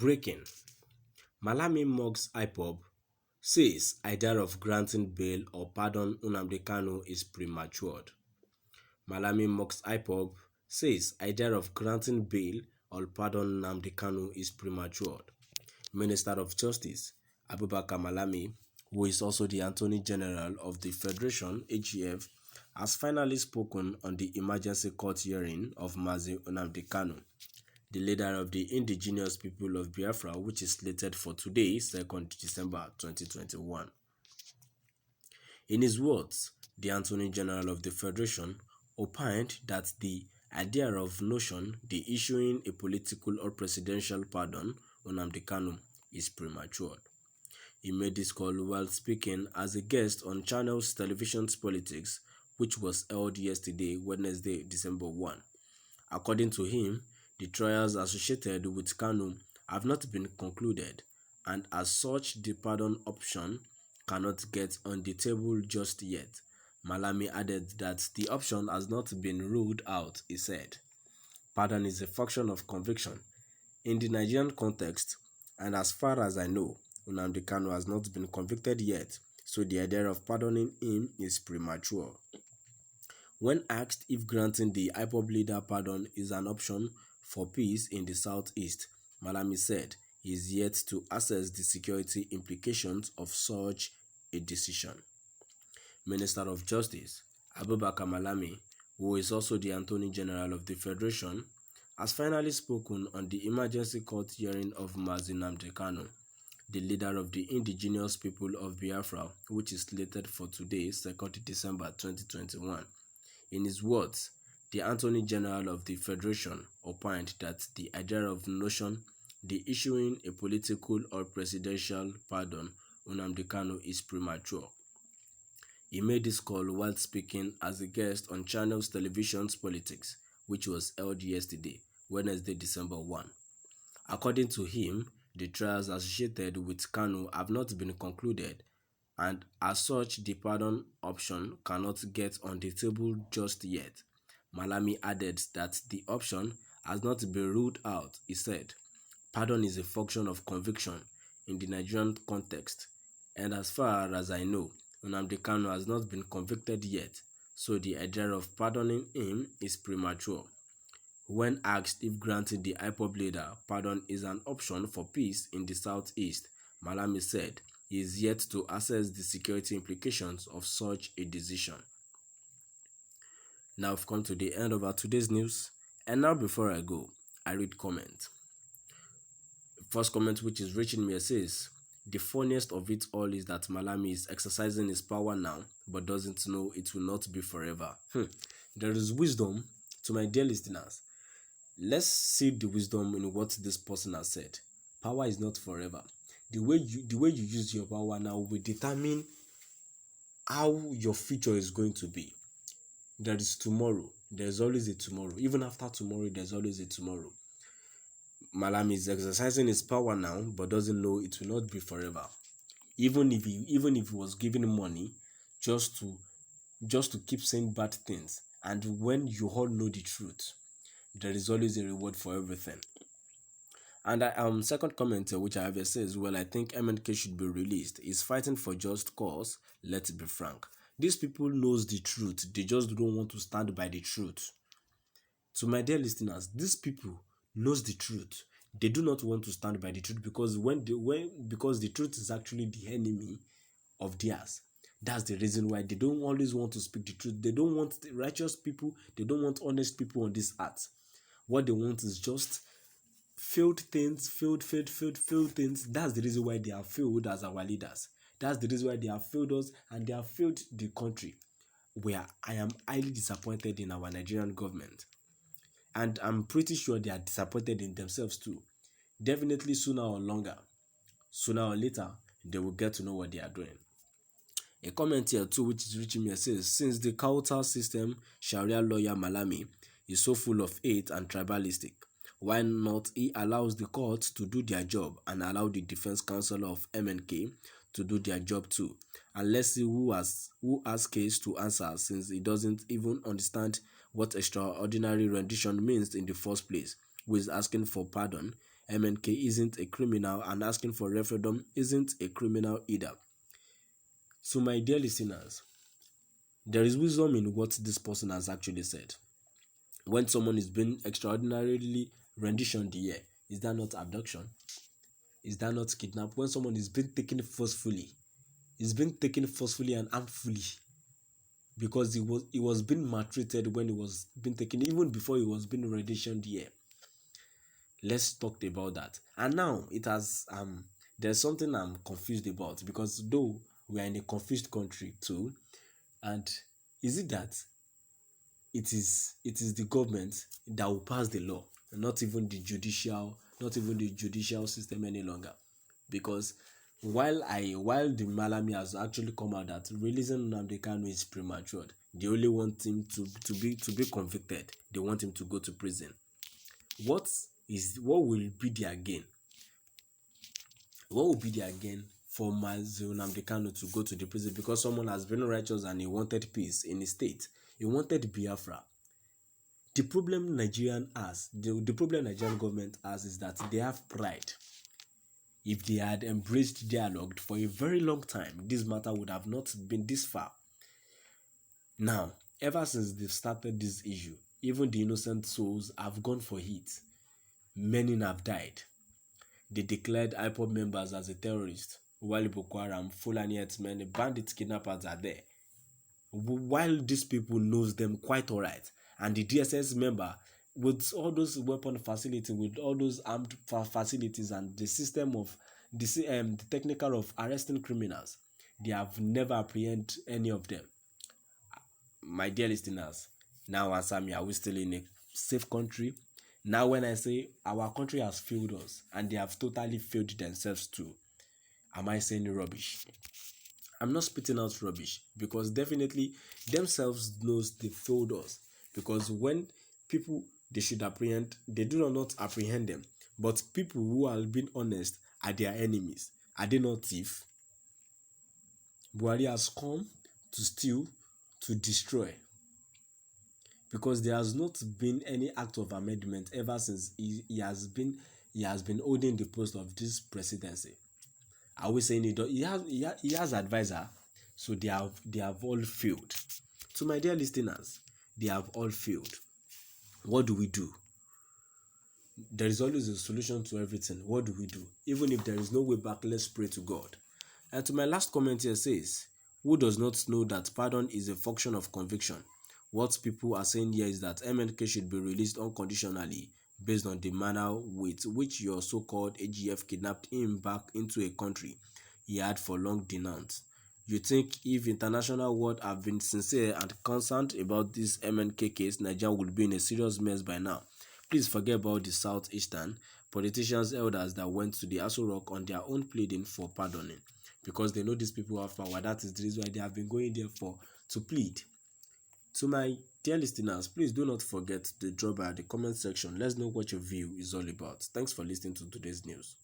Breaking. Malami mocks IPOB, says idea of granting bail or pardon Nnamdi Kanu is premature. Malami mocks IPOB, says idea of granting bail or pardon Nnamdi Kanu is premature. Minister of Justice Abubakar Malami, who is also the Attorney General of the Federation (AGF), has finally spoken on the emergency court hearing of Mazi Nnamdi Kanu, the leader of the indigenous people of Biafra, which is slated for today, 2nd December 2021. In his words, the Attorney General of the Federation opined that the idea of notion the issuing a political or presidential pardon on Nnamdi Kanu is premature. He made this call while speaking as a guest on Channels Television's Politics, which was held yesterday, Wednesday, December 1. According to him, the trials associated with Kanu have not been concluded, and as such, the pardon option cannot get on the table just yet. Malami added that the option has not been ruled out. He said, "Pardon is a function of conviction. In the Nigerian context, and as far as I know, Nnamdi Kanu has not been convicted yet, so the idea of pardoning him is premature." When asked if granting the IPOB leader pardon is an option for peace in the southeast, Malami said he is yet to assess the security implications of such a decision. Minister of Justice Abubakar Malami, who is also the Attorney General of the Federation, has finally spoken on the emergency court hearing of Mazi Nnamdi Kanu, the leader of the indigenous people of Biafra, which is slated for today, 2nd December 2021. In his words, the Attorney General of the Federation opined that the idea of notion the issuing a political or presidential pardon on Nnamdi Kanu is premature. He made this call while speaking as a guest on Channels Television's Politics, which was held yesterday, Wednesday, December 1. According to him, the trials associated with Kanu have not been concluded, and as such, the pardon option cannot get on the table just yet. Malami added that the option has not been ruled out. He said, "Pardon is a function of conviction in the Nigerian context, and as far as I know, Nnamdi Kanu has not been convicted yet, so the idea of pardoning him is premature." When asked if granting the IPOB leader pardon is an option for peace in the southeast, Malami said he is yet to assess the security implications of such a decision. Now we've come to the end of our today's news, and now before I go, I read comment. First comment, which is reaching me, says, "The funniest of it all is that Malami is exercising his power now, but doesn't know it will not be forever." There is wisdom to my dear listeners. Let's see the wisdom in what this person has said. Power is not forever. The way you use your power now will determine how your future is going to be. There is tomorrow. There's always a tomorrow. Even after tomorrow, there's always a tomorrow. Malami is exercising his power now, but doesn't know it will not be forever. Even if he was given money just to keep saying bad things, and when you all know the truth, there is always a reward for everything. And second comment which I have here says, "Well, I think MNK should be released. He's fighting for just cause. Let's be frank. These people knows the truth. They just don't want to stand by the truth." To my dear listeners, these people knows the truth. They do not want to stand by the truth because because the truth is actually the enemy of theirs. That's the reason why they don't always want to speak the truth. They don't want righteous people. They don't want honest people on this earth. What they want is just failed things. That's the reason why they have failed as our leaders. That's the reason why they have failed us and they have failed the country. Where I am highly disappointed in our Nigerian government. And I'm pretty sure they are disappointed in themselves too. Definitely sooner or later, they will get to know what they are doing. A comment here too, which is reaching me, says, "Since the Kautal system, Sharia lawyer Malami is so full of hate and tribalistic, why not he allows the courts to do their job and allow the defense counsel of MNK to do their job too? And let's see who has case to answer, since he doesn't even understand what extraordinary rendition means in the first place, who is asking for pardon. MNK isn't a criminal, and asking for referendum isn't a criminal either. So, my dear listeners, there is wisdom in what this person has actually said. When someone is being extraordinarily renditioned here, is that not abduction? Is that not kidnap? When someone is being taken forcefully, is being taken forcefully and harmfully, because he was being maltreated when he was being taken, even before he was being renditioned here. Let's talk about that. And now it has there's something I'm confused about, because though we are in a confused country too, and is it that it is the government that will pass the law, not even the judicial system any longer? Because while the Malami has actually come out that releasing Nnamdi Kanu is premature, they only want him to be convicted. They want him to go to prison. What will be their gain? What will be their gain for Nnamdi Kanu to go to the prison because someone has been righteous and he wanted peace in his state? He wanted Biafra. The problem Nigerian government has is that they have pride. If they had embraced dialogue for a very long time, this matter would have not been this far. Now, ever since they've started this issue, even the innocent souls have gone for it. Many have died. They declared IPOB members as a terrorist, while Boko Haram, Fulani herdsmen, bandit kidnappers are there. While these people knows them quite alright, and the DSS member with all those weapon facilities, with all those armed facilities, and the system of the technical of arresting criminals, they have never apprehended any of them. My dear listeners, now answer me: are we still in a safe country? Now, when I say our country has failed us and they have totally failed themselves too, am I saying rubbish? I'm not spitting out rubbish, because definitely themselves knows they failed us. Because when people they should apprehend, they do not apprehend them. But people who are being honest are their enemies. Are they not thief? Buhari has come to steal, to destroy. Because there has not been any act of amendment ever since he has been holding the post of this presidency. Are we saying he has advisor? So they have all failed. So, my dear listeners, they have all failed. What do we do? There is always a solution to everything. What do we do? Even if there is no way back, let's pray to God. And to my last comment here says, who does not know that pardon is a function of conviction? What people are saying here is that MNK should be released unconditionally based on the manner with which your so-called AGF kidnapped him back into a country he had for long denounced. You think if international world have been sincere and concerned about this MNK case, Nigeria would be in a serious mess by now. Please forget about the Southeastern politicians, elders that went to the Aso Rock on their own pleading for pardoning, because they know these people have power. That is the reason why they have been going there to plead. To my dear listeners, please do not forget to drop by the comment section. Let's know what your view is all about. Thanks for listening to today's news.